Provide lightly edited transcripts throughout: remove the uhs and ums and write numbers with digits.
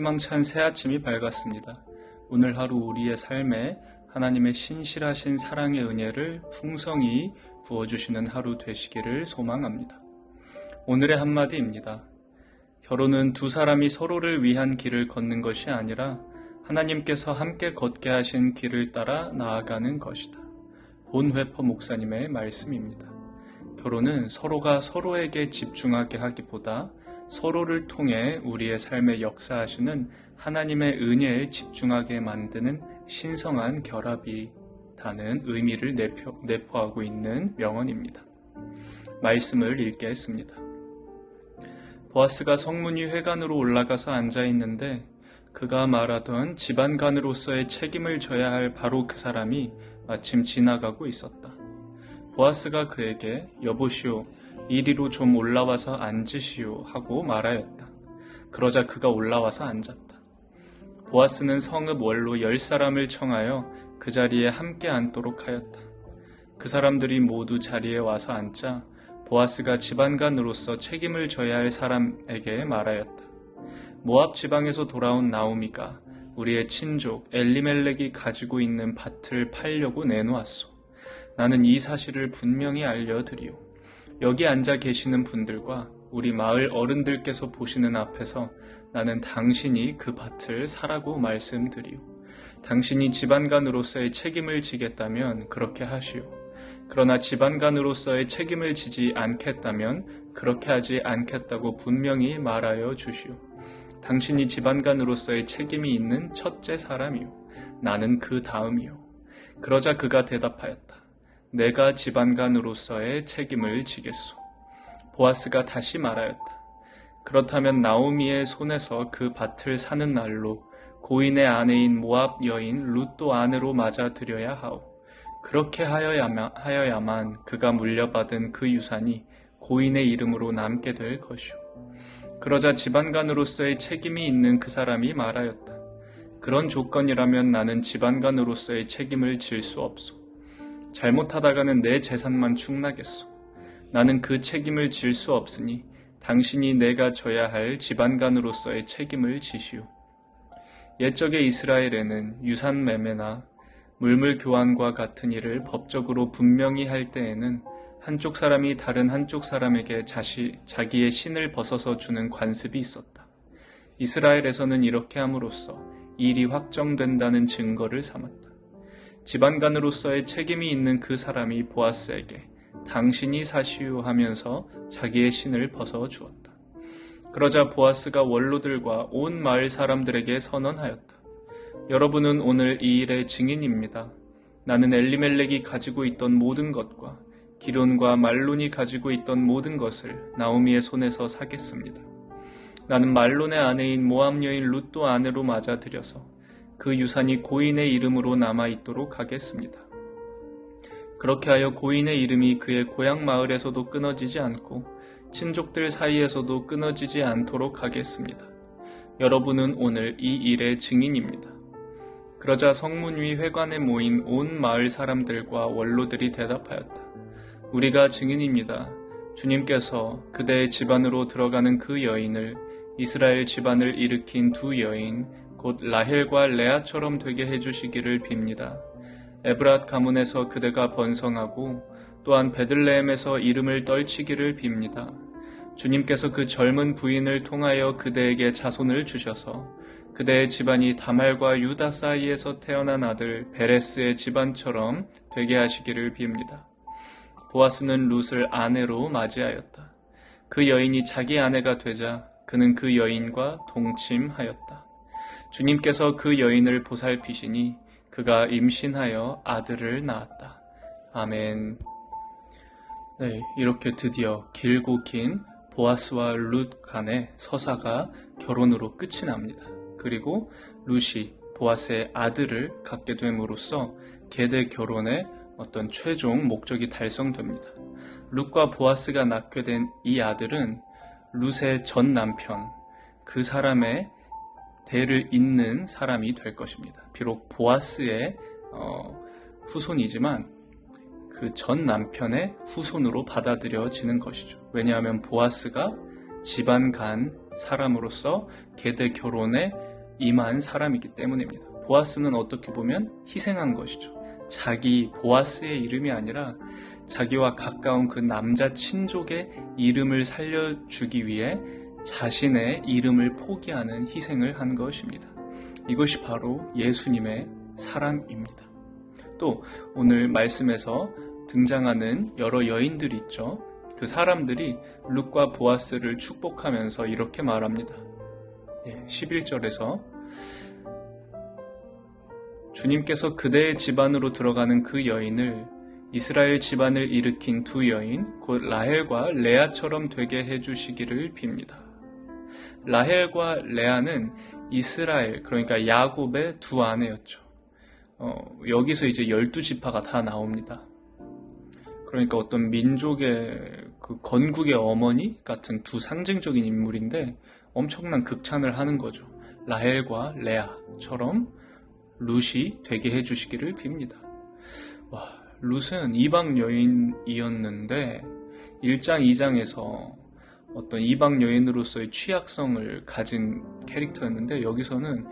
희망찬 새 아침이 밝았습니다. 오늘 하루 우리의 삶에 하나님의 신실하신 사랑의 은혜를 풍성히 부어주시는 하루 되시기를 소망합니다. 오늘의 한마디입니다. 결혼은 두 사람이 서로를 위한 길을 걷는 것이 아니라 하나님께서 함께 걷게 하신 길을 따라 나아가는 것이다. 본회퍼 목사님의 말씀입니다. 결혼은 서로가 서로에게 집중하게 하기보다 서로를 통해 우리의 삶에 역사하시는 하나님의 은혜에 집중하게 만드는 신성한 결합이라는 의미를 내포하고 있는 명언입니다. 말씀을 읽겠습니다. 보아스가 성문위 회관으로 올라가서 앉아있는데 그가 말하던 집안간으로서의 책임을 져야 할 바로 그 사람이 마침 지나가고 있었다. 보아스가 그에게 여보시오, 이리로 좀 올라와서 앉으시오 하고 말하였다. 그러자 그가 올라와서 앉았다. 보아스는 성읍 원로 10사람을 청하여 그 자리에 함께 앉도록 하였다. 그 사람들이 모두 자리에 와서 앉자 보아스가 집안간으로서 책임을 져야 할 사람에게 말하였다. 모압 지방에서 돌아온 나오미가 우리의 친족 엘리멜렉이 가지고 있는 밭을 팔려고 내놓았소. 나는 이 사실을 분명히 알려드리오. 여기 앉아 계시는 분들과 우리 마을 어른들께서 보시는 앞에서 나는 당신이 그 밭을 사라고 말씀드리오. 당신이 집안간으로서의 책임을 지겠다면 그렇게 하시오. 그러나 집안간으로서의 책임을 지지 않겠다면 그렇게 하지 않겠다고 분명히 말하여 주시오. 당신이 집안간으로서의 책임이 있는 첫째 사람이오. 나는 그 다음이오. 그러자 그가 대답하였다. 내가 집안간으로서의 책임을 지겠소. 보아스가 다시 말하였다. 그렇다면 나오미의 손에서 그 밭을 사는 날로 고인의 아내인 모압 여인 룻도 아내로 맞아들여야 하오. 그렇게 하여야만 그가 물려받은 그 유산이 고인의 이름으로 남게 될 것이오. 그러자 집안간으로서의 책임이 있는 그 사람이 말하였다. 그런 조건이라면 나는 집안간으로서의 책임을 질 수 없소. 잘못하다가는 내 재산만 축나겠소. 나는 그 책임을 질 수 없으니 당신이 내가 져야 할 집안간으로서의 책임을 지시오. 옛적의 이스라엘에는 유산 매매나 물물 교환과 같은 일을 법적으로 분명히 할 때에는 한쪽 사람이 다른 한쪽 사람에게 자기의 신을 벗어서 주는 관습이 있었다. 이스라엘에서는 이렇게 함으로써 일이 확정된다는 증거를 삼았다. 집안간으로서의 책임이 있는 그 사람이 보아스에게 당신이 사시오 하면서 자기의 신을 벗어 주었다. 그러자 보아스가 원로들과 온 마을 사람들에게 선언하였다. 여러분은 오늘 이 일의 증인입니다. 나는 엘리멜렉이 가지고 있던 모든 것과 기론과 말론이 가지고 있던 모든 것을 나오미의 손에서 사겠습니다. 나는 말론의 아내인 모압 여인 룻도 아내로 맞아들여서 그 유산이 고인의 이름으로 남아있도록 하겠습니다. 그렇게 하여 고인의 이름이 그의 고향 마을에서도 끊어지지 않고 친족들 사이에서도 끊어지지 않도록 하겠습니다. 여러분은 오늘 이 일의 증인입니다. 그러자 성문 위 회관에 모인 온 마을 사람들과 원로들이 대답하였다. 우리가 증인입니다. 주님께서 그대의 집안으로 들어가는 그 여인을 이스라엘 집안을 일으킨 두 여인 곧 라헬과 레아처럼 되게 해주시기를 빕니다. 에브랏 가문에서 그대가 번성하고 또한 베들레헴에서 이름을 떨치기를 빕니다. 주님께서 그 젊은 부인을 통하여 그대에게 자손을 주셔서 그대의 집안이 다말과 유다 사이에서 태어난 아들 베레스의 집안처럼 되게 하시기를 빕니다. 보아스는 룻을 아내로 맞이하였다. 그 여인이 자기 아내가 되자 그는 그 여인과 동침하였다. 주님께서 그 여인을 보살피시니 그가 임신하여 아들을 낳았다. 아멘. 네, 이렇게 드디어 길고 긴 보아스와 룻 간의 서사가 결혼으로 끝이 납니다. 그리고 룻이 보아스의 아들을 갖게 됨으로써 계대 결혼의 어떤 최종 목적이 달성됩니다. 룻과 보아스가 낳게 된 이 아들은 룻의 전 남편, 그 사람의 대를 잇는 사람이 될 것입니다. 비록 보아스의 후손이지만 그 전 남편의 후손으로 받아들여지는 것이죠. 왜냐하면 보아스가 집안 간 사람으로서 계대 결혼의 임한 사람이기 때문입니다. 보아스는 어떻게 보면 희생한 것이죠. 자기 보아스의 이름이 아니라 자기와 가까운 그 남자 친족의 이름을 살려주기 위해 자신의 이름을 포기하는 희생을 한 것입니다. 이것이 바로 예수님의 사랑입니다. 또 오늘 말씀에서 등장하는 여러 여인들이 있죠. 그 사람들이 룻과 보아스를 축복하면서 이렇게 말합니다. 11절에서 주님께서 그대의 집안으로 들어가는 그 여인을 이스라엘 집안을 일으킨 두 여인 곧 라헬과 레아처럼 되게 해주시기를 빕니다. 라헬과 레아는 이스라엘 그러니까 야곱의 두 아내였죠. 여기서 이제 12지파가 다 나옵니다. 그러니까 어떤 민족의 그 건국의 어머니 같은 두 상징적인 인물인데 엄청난 극찬을 하는 거죠. 라헬과 레아처럼 룻이 되게 해주시기를 빕니다. 룻은 이방 여인이었는데 1장, 2장에서 어떤 이방 여인으로서의 취약성을 가진 캐릭터였는데 여기서는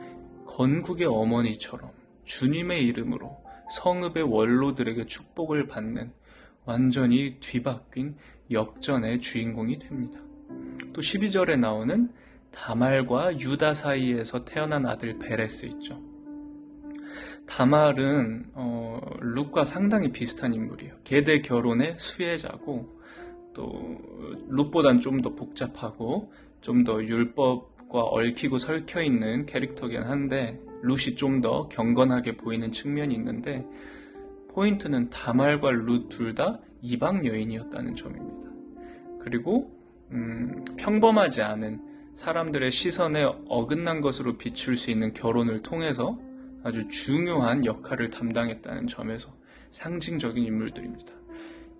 건국의 어머니처럼 주님의 이름으로 성읍의 원로들에게 축복을 받는 완전히 뒤바뀐 역전의 주인공이 됩니다. 또 12절에 나오는 다말과 유다 사이에서 태어난 아들 베레스 있죠. 다말은 룻과 상당히 비슷한 인물이에요. 계대 결혼의 수혜자고 또 룻보단 좀 더 복잡하고 좀 더 율법과 얽히고 설켜 있는 캐릭터긴 한데 룻이 좀 더 경건하게 보이는 측면이 있는데 포인트는 다말과 룻 둘 다 이방 여인이었다는 점입니다. 그리고 평범하지 않은 사람들의 시선에 어긋난 것으로 비출 수 있는 결혼을 통해서 아주 중요한 역할을 담당했다는 점에서 상징적인 인물들입니다.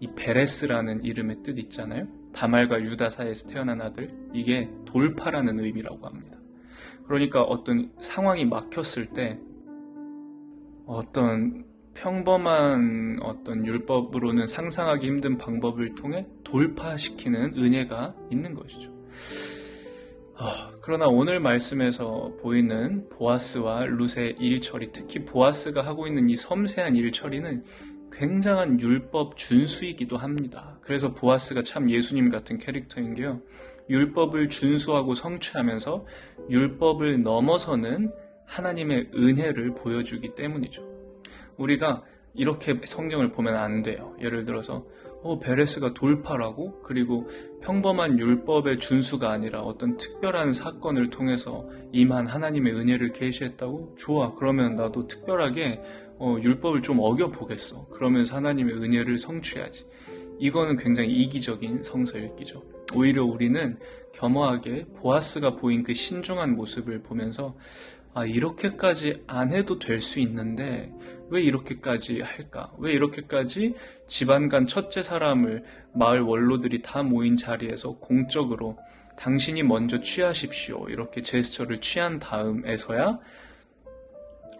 이 베레스라는 이름의 뜻 있잖아요. 다말과 유다 사이에서 태어난 아들, 이게 돌파라는 의미라고 합니다. 그러니까 어떤 상황이 막혔을 때 어떤 평범한 어떤 율법으로는 상상하기 힘든 방법을 통해 돌파시키는 은혜가 있는 것이죠. 그러나 오늘 말씀에서 보이는 보아스와 룻의 일처리, 특히 보아스가 하고 있는 이 섬세한 일처리는 굉장한 율법 준수이기도 합니다. 그래서 보아스가 참 예수님 같은 캐릭터인 게요. 율법을 준수하고 성취하면서 율법을 넘어서는 하나님의 은혜를 보여주기 때문이죠. 우리가 이렇게 성경을 보면 안 돼요. 예를 들어서 베레스가 돌파라고? 그리고 평범한 율법의 준수가 아니라 어떤 특별한 사건을 통해서 임한 하나님의 은혜를 계시했다고? 좋아. 그러면 나도 특별하게 율법을 좀 어겨보겠어. 그러면서 하나님의 은혜를 성취해야지. 이거는 굉장히 이기적인 성서 읽기죠. 오히려 우리는 겸허하게 보아스가 보인 그 신중한 모습을 보면서 이렇게까지 안 해도 될 수 있는데 왜 이렇게까지 할까? 왜 이렇게까지 집안 간 첫째 사람을 마을 원로들이 다 모인 자리에서 공적으로 당신이 먼저 취하십시오. 이렇게 제스처를 취한 다음에서야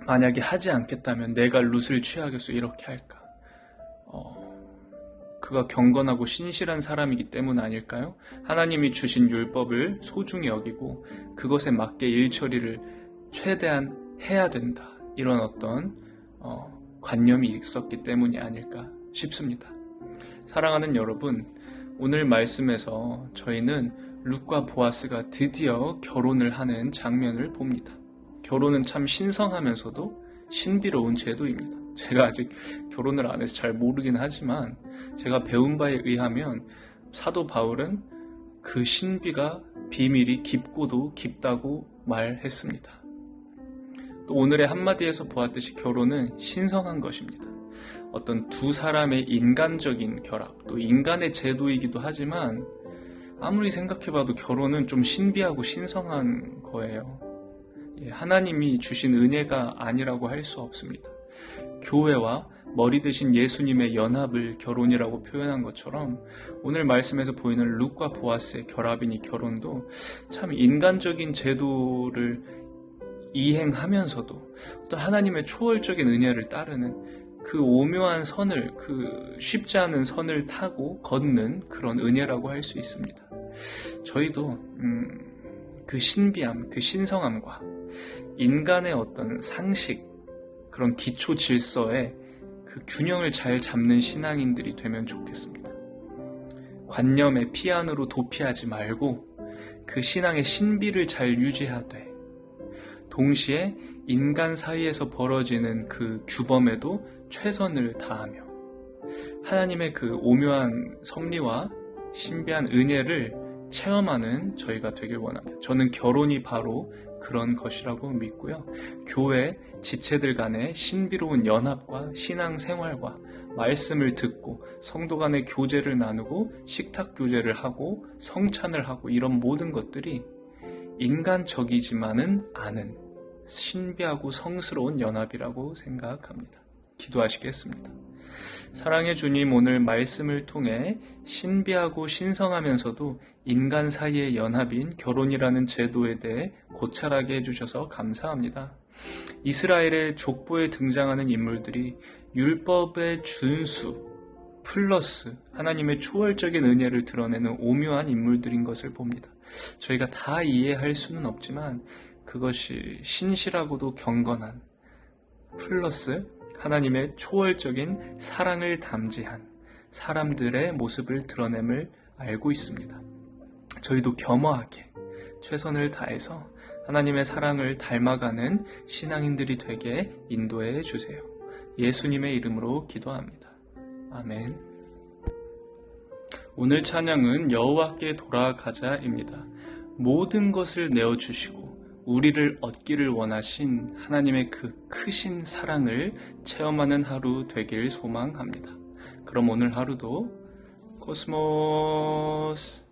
만약에 하지 않겠다면 내가 룻을 취하겠소. 이렇게 할까? 그가 경건하고 신실한 사람이기 때문 아닐까요? 하나님이 주신 율법을 소중히 여기고 그것에 맞게 일처리를 최대한 해야 된다. 이런 어떤 관념이 있었기 때문이 아닐까 싶습니다. 사랑하는 여러분, 오늘 말씀에서 저희는 룻과 보아스가 드디어 결혼을 하는 장면을 봅니다. 결혼은 참 신성하면서도 신비로운 제도입니다. 제가 아직 결혼을 안 해서 잘 모르긴 하지만 제가 배운 바에 의하면 사도 바울은 그 신비가 비밀이 깊고도 깊다고 말했습니다. 또 오늘의 한마디에서 보았듯이 결혼은 신성한 것입니다. 어떤 두 사람의 인간적인 결합, 또 인간의 제도이기도 하지만 아무리 생각해봐도 결혼은 좀 신비하고 신성한 거예요. 하나님이 주신 은혜가 아니라고 할 수 없습니다. 교회와 머리 대신 예수님의 연합을 결혼이라고 표현한 것처럼 오늘 말씀에서 보이는 룻과 보아스의 결합인 이 결혼도 참 인간적인 제도를 이행하면서도 또 하나님의 초월적인 은혜를 따르는 그 오묘한 선을, 그 쉽지 않은 선을 타고 걷는 그런 은혜라고 할 수 있습니다. 저희도 그 신비함, 그 신성함과 인간의 어떤 상식, 그런 기초 질서에 그 균형을 잘 잡는 신앙인들이 되면 좋겠습니다. 관념에 피안으로 도피하지 말고 그 신앙의 신비를 잘 유지하되, 동시에 인간 사이에서 벌어지는 그 규범에도 최선을 다하며 하나님의 그 오묘한 섭리와 신비한 은혜를 체험하는 저희가 되길 원합니다. 저는 결혼이 바로 그런 것이라고 믿고요. 교회 지체들 간의 신비로운 연합과 신앙생활과 말씀을 듣고 성도 간의 교제를 나누고 식탁 교제를 하고 성찬을 하고 이런 모든 것들이 인간적이지만은 않은 신비하고 성스러운 연합이라고 생각합니다. 기도하시겠습니다. 사랑의 주님, 오늘 말씀을 통해 신비하고 신성하면서도 인간 사이의 연합인 결혼이라는 제도에 대해 고찰하게 해주셔서 감사합니다. 이스라엘의 족보에 등장하는 인물들이 율법의 준수 플러스 하나님의 초월적인 은혜를 드러내는 오묘한 인물들인 것을 봅니다. 저희가 다 이해할 수는 없지만 그것이 신실하고도 경건한 플러스 하나님의 초월적인 사랑을 담지한 사람들의 모습을 드러냄을 알고 있습니다. 저희도 겸허하게 최선을 다해서 하나님의 사랑을 닮아가는 신앙인들이 되게 인도해 주세요. 예수님의 이름으로 기도합니다. 아멘. 오늘 찬양은 여호와께 돌아가자입니다. 모든 것을 내어주시고 우리를 얻기를 원하신 하나님의 그 크신 사랑을 체험하는 하루 되길 소망합니다. 그럼 오늘 하루도 코스모스